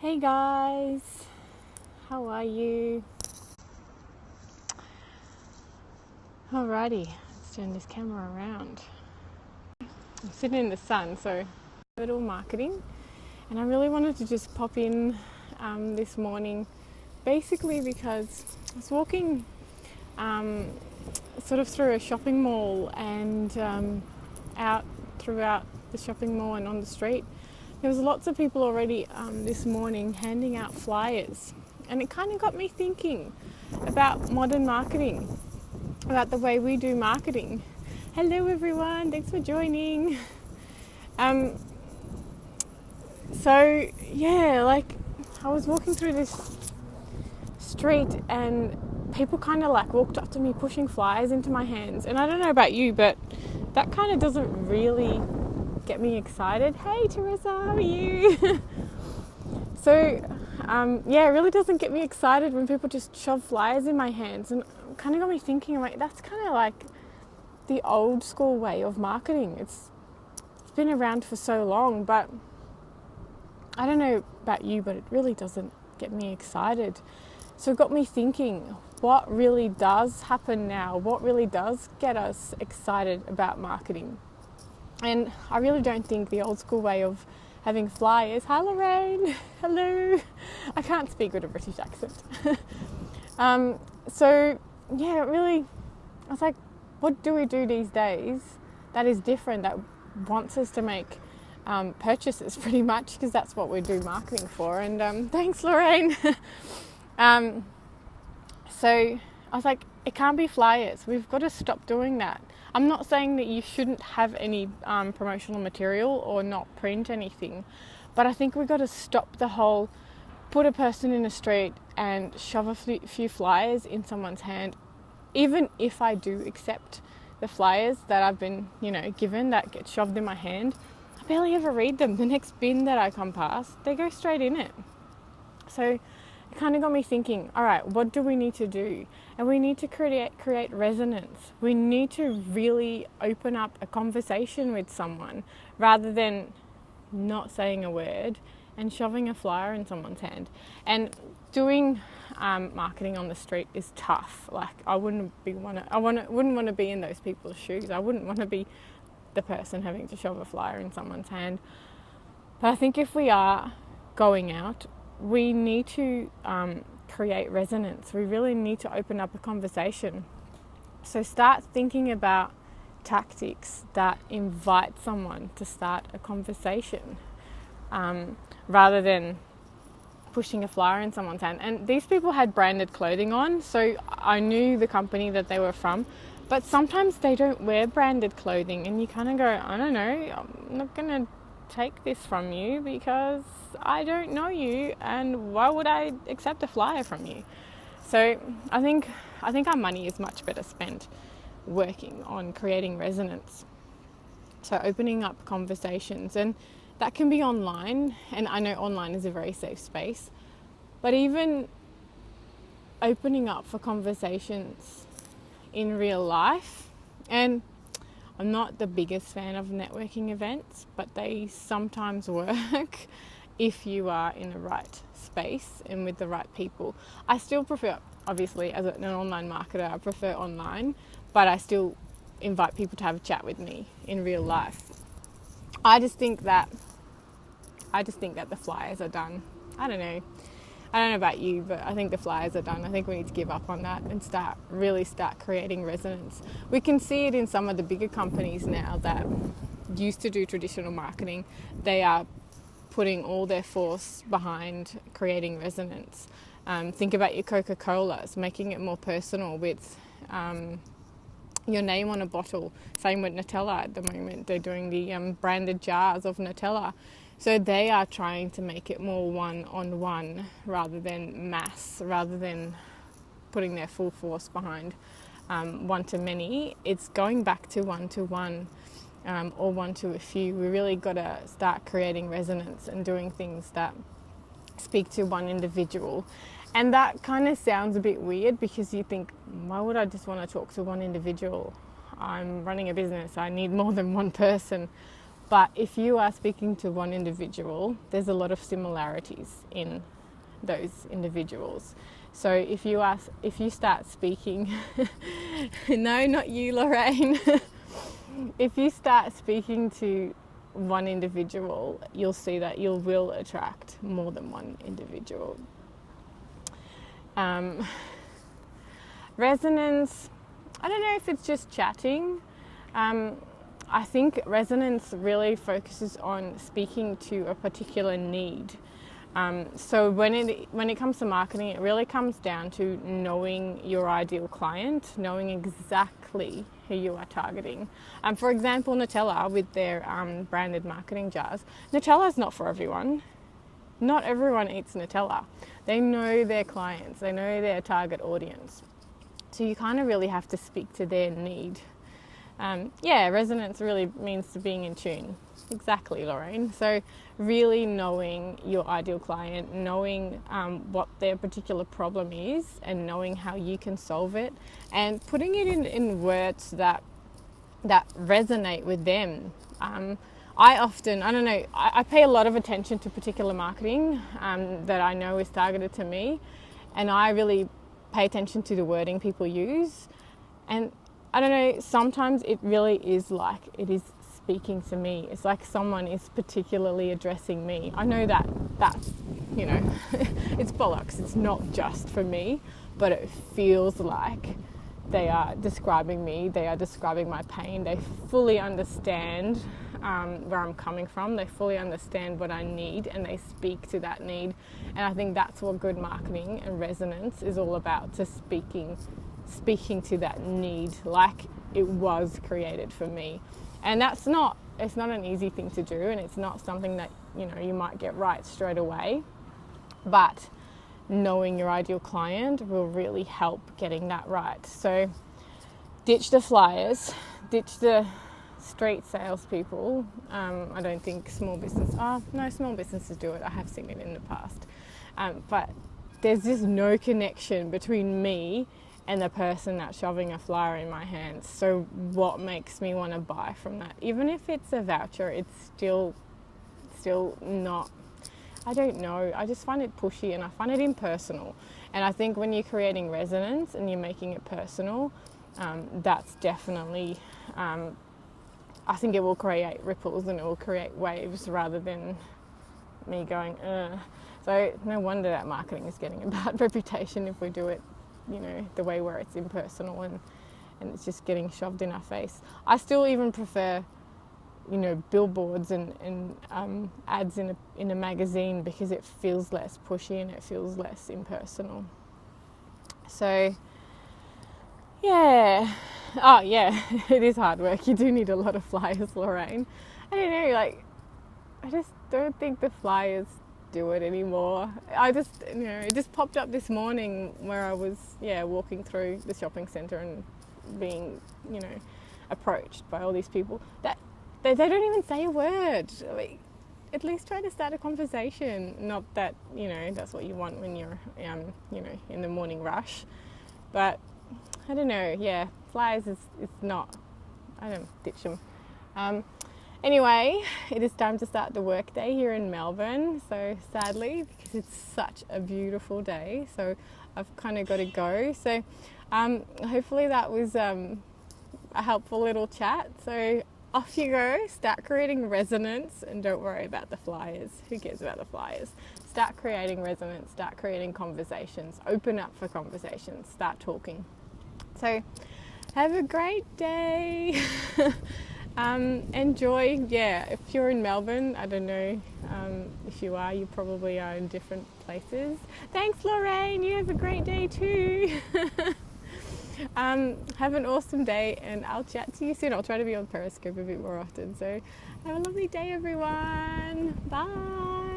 Hey guys, how are you? Alrighty, let's turn this camera around. I'm sitting in the sun, so little marketing, and I really wanted to just pop in this morning, basically because I was walking sort of through a shopping mall and out throughout the shopping mall and on the street. There was lots of people already this morning handing out flyers, and it kind of got me thinking about modern marketing, about the way we do marketing. Hello everyone, thanks for joining. So yeah, like I was walking through this street and people kind of like walked up to me pushing flyers into my hands, and I don't know about you, but that kind of doesn't really get me excited. Hey Teresa, how are you? So yeah, it really doesn't get me excited when people just shove flyers in my hands, and it kind of got me thinking, like, that's kind of like the old school way of marketing. It's been around for so long, but I don't know about you, but it really doesn't get me excited. So it got me thinking, what really does happen now? What really does get us excited about marketing? And I really don't think the old school way of having flyers, hi Lorraine, hello, I can't speak with a British accent. So yeah, really, I was like, what do we do these days that is different, that wants us to make purchases pretty much, because that's what we do marketing for. And thanks Lorraine. So I was like, it can't be flyers. We've got to stop doing that. I'm not saying that you shouldn't have any promotional material or not print anything, but I think we've got to stop the whole put a person in the street and shove a few flyers in someone's hand. Even if I do accept the flyers that I've been, given, that get shoved in my hand, I barely ever read them. The next bin that I come past, they go straight in it. So it kind of got me thinking, all right, what do we need to do? And we need to create resonance. We need to really open up a conversation with someone rather than not saying a word and shoving a flyer in someone's hand. And doing marketing on the street is tough. Like I wouldn't want to be in those people's shoes. I wouldn't want to be the person having to shove a flyer in someone's hand. But I think if we are going out, we need to create resonance. We really need to open up a conversation. So start thinking about tactics that invite someone to start a conversation rather than pushing a flyer in someone's hand. And these people had branded clothing on, so I knew the company that they were from, but sometimes they don't wear branded clothing, and you kind of go, I don't know, I'm not going to take this from you because I don't know you, and why would I accept a flyer from you? So I think our money is much better spent working on creating resonance. So opening up conversations, and that can be online, and I know online is a very safe space, but even opening up for conversations in real life. And I'm not the biggest fan of networking events, but they sometimes work if you are in the right space and with the right people. I still prefer, obviously, as an online marketer, I prefer online, but I still invite people to have a chat with me in real life. I just think that the flyers are done. I don't know about you, but I think the flyers are done. I think we need to give up on that and start creating resonance. We can see it in some of the bigger companies now that used to do traditional marketing. They are putting all their force behind creating resonance. Think about your Coca-Colas, making it more personal with your name on a bottle. Same with Nutella at the moment. They're doing the branded jars of Nutella. So they are trying to make it more one-on-one rather than mass, rather than putting their full force behind one-to-many. It's going back to one-to-one or one-to-a-few. We really got to start creating resonance and doing things that speak to one individual. And that kind of sounds a bit weird because you think, why would I just want to talk to one individual? I'm running a business. I need more than one person. But if you are speaking to one individual, there's a lot of similarities in those individuals. So if you start speaking, no, not you, Lorraine. If you start speaking to one individual, you'll see that you will attract more than one individual. Resonance, I don't know if it's just chatting. I think resonance really focuses on speaking to a particular need. So when it comes to marketing, it really comes down to knowing your ideal client, knowing exactly who you are targeting. For example, Nutella with their branded marketing jars. Nutella is not for everyone. Not everyone eats Nutella. They know their clients, they know their target audience. So you kind of really have to speak to their need. Resonance really means to being in tune. Exactly, Lorraine. So really knowing your ideal client, knowing what their particular problem is and knowing how you can solve it and putting it in words that resonate with them. I pay a lot of attention to particular marketing that I know is targeted to me, and I really pay attention to the wording people use. And I don't know, sometimes it really is like it is speaking to me. It's like someone is particularly addressing me. I know that's, it's bollocks. It's not just for me, but it feels like they are describing me. They are describing my pain. They fully understand where I'm coming from. They fully understand what I need and they speak to that need. And I think that's what good marketing and resonance is all about, just speaking to that need like it was created for me. And it's not an easy thing to do, and it's not something that you might get right straight away, but knowing your ideal client will really help getting that right. So ditch the flyers, ditch the street salespeople. I don't think small businesses do it. I have seen it in the past, but there's just no connection between me and the person that's shoving a flyer in my hands. So what makes me want to buy from that? Even if it's a voucher, it's still not, I don't know. I just find it pushy and I find it impersonal. And I think when you're creating resonance and you're making it personal, that's definitely, I think it will create ripples and it will create waves rather than me going, ugh. So no wonder that marketing is getting a bad reputation if we do it the way where it's impersonal and it's just getting shoved in our face. I still even prefer, billboards and ads in a magazine because it feels less pushy and it feels less impersonal. So, yeah. Oh, yeah, it is hard work. You do need a lot of flyers, Lorraine. I don't know, I just don't think the flyers do it anymore. It just popped up this morning where I was walking through the shopping centre and being approached by all these people that they don't even say a word. Like, at least try to start a conversation. Not that that's what you want when you're in the morning rush, but I don't know. Yeah, flyers is not. I don't ditch them. Anyway, it is time to start the workday here in Melbourne. So sadly, because it's such a beautiful day, so I've kind of got to go. So hopefully that was a helpful little chat. So off you go, start creating resonance and don't worry about the flyers. Who cares about the flyers? Start creating resonance, start creating conversations, open up for conversations, start talking. So have a great day. Enjoy, if you're in Melbourne, I don't know if you are, you probably are in different places. Thanks, Lorraine, you have a great day too. Have an awesome day and I'll chat to you soon. I'll try to be on Periscope a bit more often. So have a lovely day, everyone. Bye.